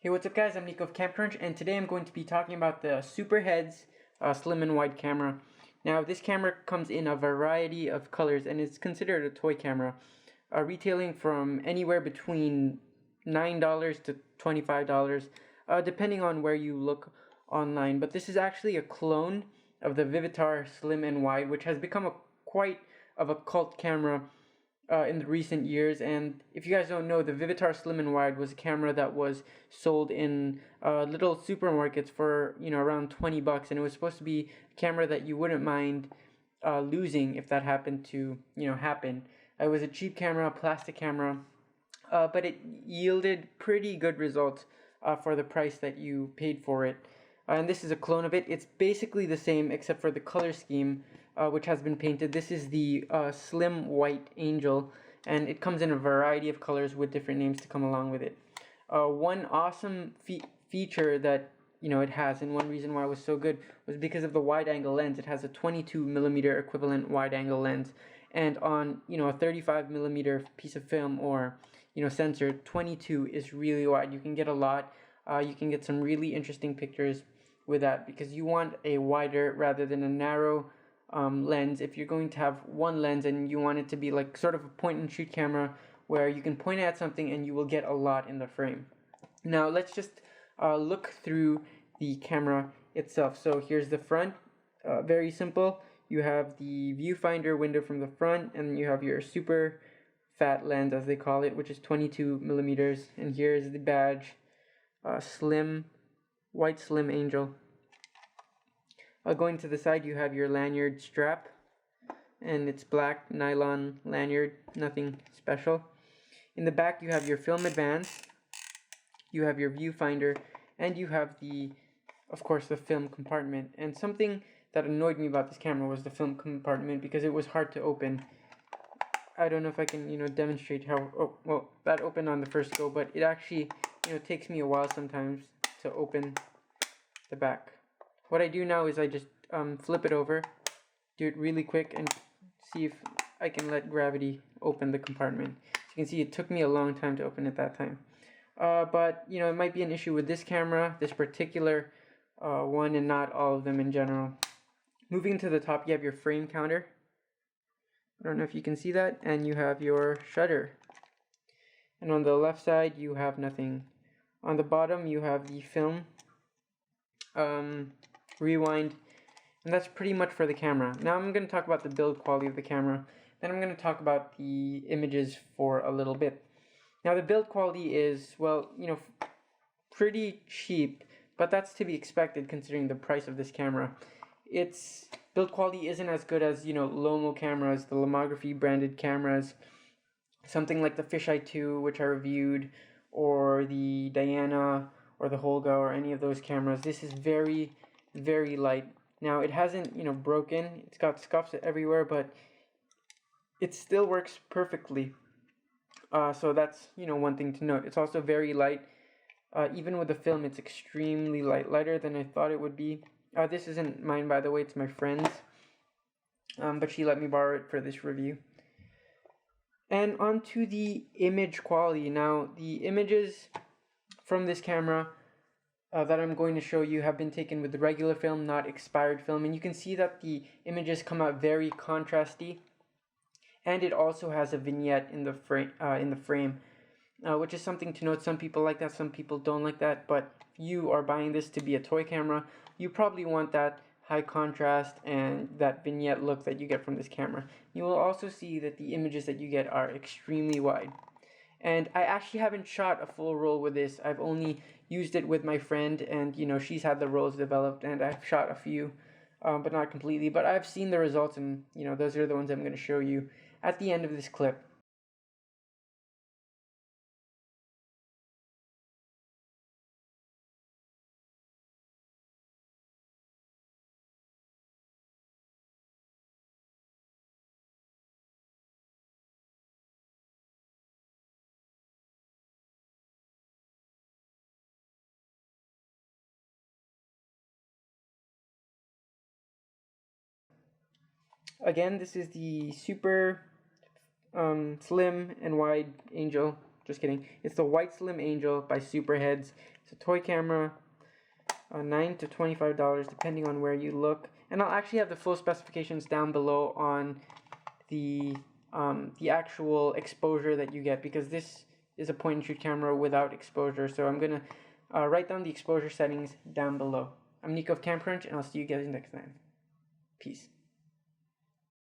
Hey, what's up guys, I'm Nico of CamCrunch, and today I'm going to be talking about the Superheadz Slim and Wide camera. Now, this camera comes in a variety of colors and is considered a toy camera, retailing from anywhere between $9 to $25, depending on where you look online. But this is actually a clone of the Vivitar Slim and Wide, which has become quite of a cult camera in the recent years. And if you guys don't know, the Vivitar Slim and Wide was a camera that was sold in little supermarkets for around $20, and it was supposed to be a camera that you wouldn't mind losing if that happened to happen. It was a cheap camera, a plastic camera, but it yielded pretty good results for the price that you paid for it. And this is a clone of it. It's basically the same except for the color scheme, which has been painted. This is the Slim White Angel, and it comes in a variety of colors with different names to come along with it. One awesome feature that it has, and one reason why it was so good, was because of the wide angle lens. It has a 22mm equivalent wide angle lens, and on a 35mm piece of film or sensor, 22 is really wide. You can get a lot. You can get some really interesting pictures with that, because you want a wider rather than a narrow lens. If you're going to have one lens and you want it to be like sort of a point and shoot camera where you can point at something and you will get a lot in the frame. Now let's just look through the camera itself. So here's the front, very simple. You have the viewfinder window from the front, and you have your super fat lens, as they call it, which is 22mm, and here's the badge, White Slim Angel. Going to the side, you have your lanyard strap, and it's black nylon lanyard, nothing special. In the back, you have your film advance, you have your viewfinder, and you have of course, the film compartment. And something that annoyed me about this camera was the film compartment, because it was hard to open. I don't know if I can demonstrate how. Oh, well, that opened on the first go, but it actually takes me a while sometimes to open the back. What I do now is I just flip it over, do it really quick, and see if I can let gravity open the compartment. As you can see, it took me a long time to open it that time. But it might be an issue with this camera, this particular one, and not all of them in general. Moving to the top, you have your frame counter. I don't know if you can see that, and you have your shutter. And on the left side, you have nothing. On the bottom, you have the film, rewind, and that's pretty much for the camera. Now I'm going to talk about the build quality of the camera. Then I'm going to talk about the images for a little bit. Now the build quality is, well, pretty cheap, but that's to be expected considering the price of this camera. Its build quality isn't as good as Lomo cameras, the Lomography branded cameras, something like the Fisheye 2, which I reviewed, or the Diana or the Holga, or any of those cameras. This is very, very light. Now it hasn't broken. It's got scuffs everywhere, but it still works perfectly. So that's one thing to note. It's also very light. Even with the film, it's extremely light, lighter than I thought it would be. This isn't mine, by the way, it's my friend's, but she let me borrow it for this review. And on to the image quality. Now, the images from this camera that I'm going to show you have been taken with the regular film, not expired film, and you can see that the images come out very contrasty, and it also has a vignette in the frame, which is something to note. Some people like that, some people don't like that, but if you are buying this to be a toy camera, you probably want that high contrast and that vignette look that you get from this camera. You will also see that the images that you get are extremely wide. And I actually haven't shot a full roll with this. I've only used it with my friend, and she's had the rolls developed, and I've shot a few, but not completely. But I've seen the results, and those are the ones I'm going to show you at the end of this clip. Again, this is the Super Slim and Wide Angel just kidding. It's the White Slim Angel by Superheadz. It's a toy camera, $9 to $25 depending on where you look. And I'll actually have the full specifications down below on the actual exposure that you get, because this is a point and shoot camera without exposure. So I'm gonna write down the exposure settings down below. I'm Nico of Camp Crunch, and I'll see you guys next time. Peace.